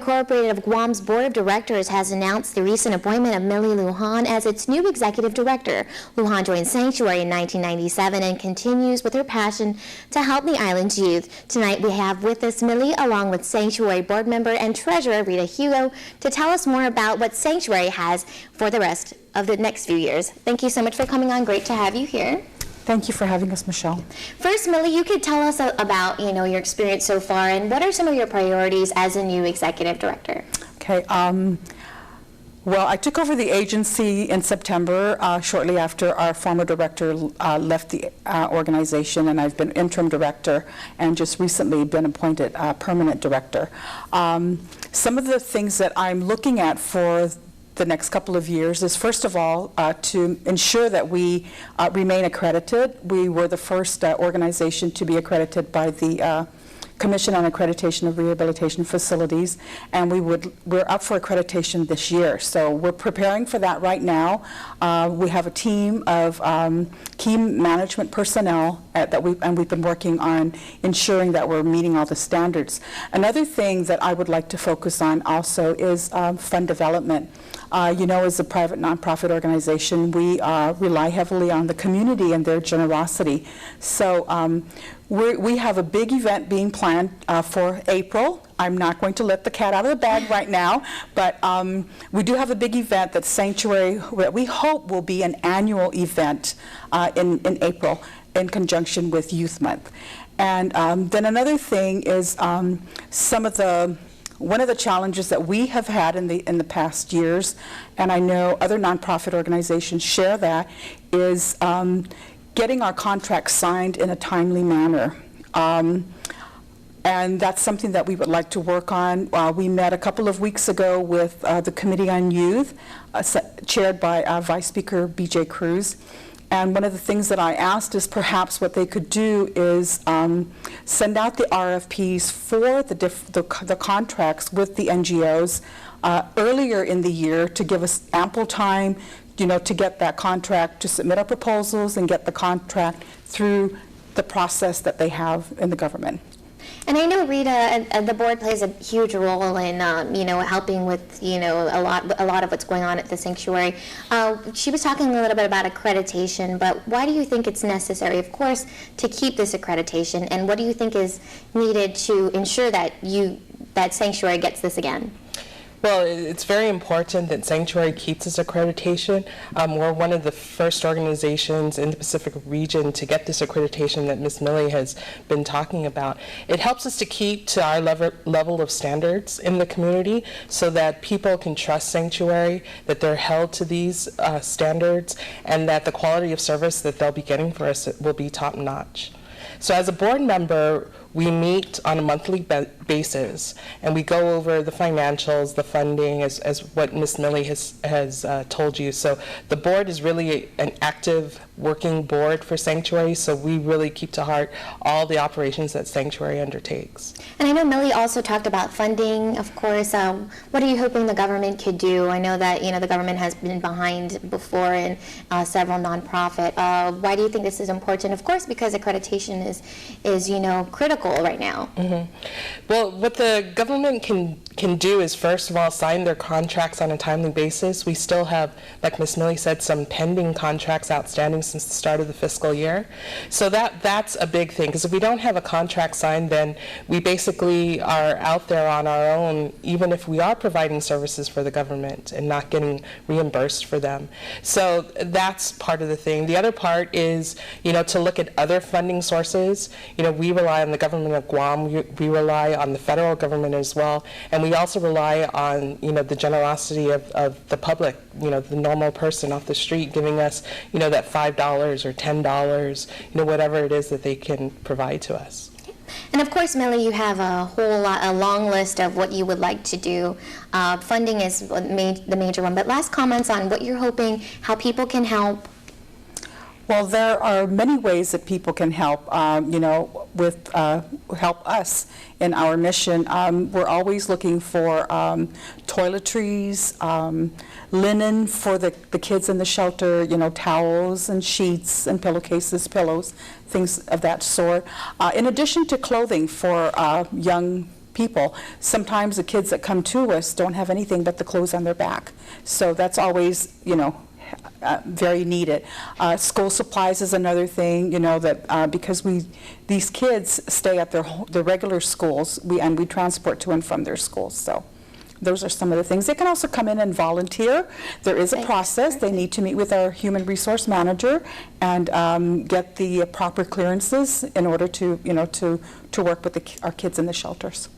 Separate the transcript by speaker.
Speaker 1: Incorporated of Guam's Board of Directors has announced the recent appointment of Millie Lujan as its new executive director. Lujan joined Sanctuary in 1997 and continues with her passion to help the island's youth. Tonight we have with us Millie along with Sanctuary board member and treasurer Rita Hugo to tell us more about what Sanctuary has for the rest of the next few years. Thank you so much for coming on. Great to have you here.
Speaker 2: Thank you for having us, Michelle.
Speaker 1: First, Millie, you could tell us about your experience so far and what are some of your priorities as a new executive director?
Speaker 2: Okay. Well, I took over the agency in September, shortly after our former director left the organization, and I've been interim director and just recently been appointed permanent director. Some of the things that I'm looking at for the next couple of years is, first of all, to ensure that we remain accredited. We were the first organization to be accredited by the Commission on Accreditation of Rehabilitation Facilities, and we're up for accreditation this year. So we're preparing for that right now. We have a team of key management personnel and we've been working on ensuring that we're meeting all the standards. Another thing that I would like to focus on also is fund development. As a private nonprofit organization, we rely heavily on the community and their generosity. So we have a big event being planned for April. I'm not going to let the cat out of the bag right now, but we do have a big event that Sanctuary, that we hope will be an annual event in April in conjunction with Youth Month. And then another thing is one of the challenges that we have had in the past years, and I know other nonprofit organizations share that, is getting our contracts signed in a timely manner. And that's something that we would like to work on. We met a couple of weeks ago with the Committee on Youth, chaired by Vice Speaker B.J. Cruz. And one of the things that I asked is perhaps what they could do is send out the RFPs for the contracts with the NGOs earlier in the year to give us ample time, to get that contract, to submit our proposals and get the contract through the process that they have in the government.
Speaker 1: And I know Rita, the board plays a huge role in, helping with, a lot of what's going on at the sanctuary. She was talking a little bit about accreditation, but why do you think it's necessary, of course, to keep this accreditation, and what do you think is needed to ensure that that Sanctuary gets this again?
Speaker 3: Well, it's very important that Sanctuary keeps its accreditation. We're one of the first organizations in the Pacific region to get this accreditation that Ms. Millie has been talking about. It helps us to keep to our level of standards in the community so that people can trust Sanctuary, that they're held to these standards, and that the quality of service that they'll be getting for us will be top notch. So as a board member, we meet on a monthly basis, and we go over the financials, the funding, as what Ms. Millie has told you. So the board is really an active working board for Sanctuary, so we really keep to heart all the operations that Sanctuary undertakes.
Speaker 1: And I know Millie also talked about funding, of course. What are you hoping the government could do? I know that the government has been behind before in several nonprofit. Why do you think this is important? Of course, because accreditation is critical right now.
Speaker 3: Mm-hmm. Well, what the government can do is, first of all, sign their contracts on a timely basis. We still have, like Ms. Millie said, some pending contracts outstanding since the start of the fiscal year. So that's a big thing, because if we don't have a contract signed, then we basically are out there on our own, even if we are providing services for the government and not getting reimbursed for them. So that's part of the thing. The other part is, to look at other funding sources. We rely on the government of Guam. We rely on the federal government as well, and we also rely on the generosity of the public, the normal person off the street giving us that $5 or $10, whatever it is that they can provide to us.
Speaker 1: And of course, Millie, you have a long list of what you would like to do. Funding is the major one, but last comments on what you're hoping, how people can help.
Speaker 2: Well, there are many ways that people can help, help us in our mission. We're always looking for toiletries, linen for the kids in the shelter, towels and sheets and pillowcases, pillows, things of that sort. In addition to clothing for young people. Sometimes the kids that come to us don't have anything but the clothes on their back. So that's always, you know, very needed. School supplies is another thing, you know, that because these kids stay at their regular schools, and we transport to and from their schools. So those are some of the things. They can also come in and volunteer. There is a process. They need to meet with our human resource manager and get the proper clearances in order to, you know, to work with our kids in the shelters.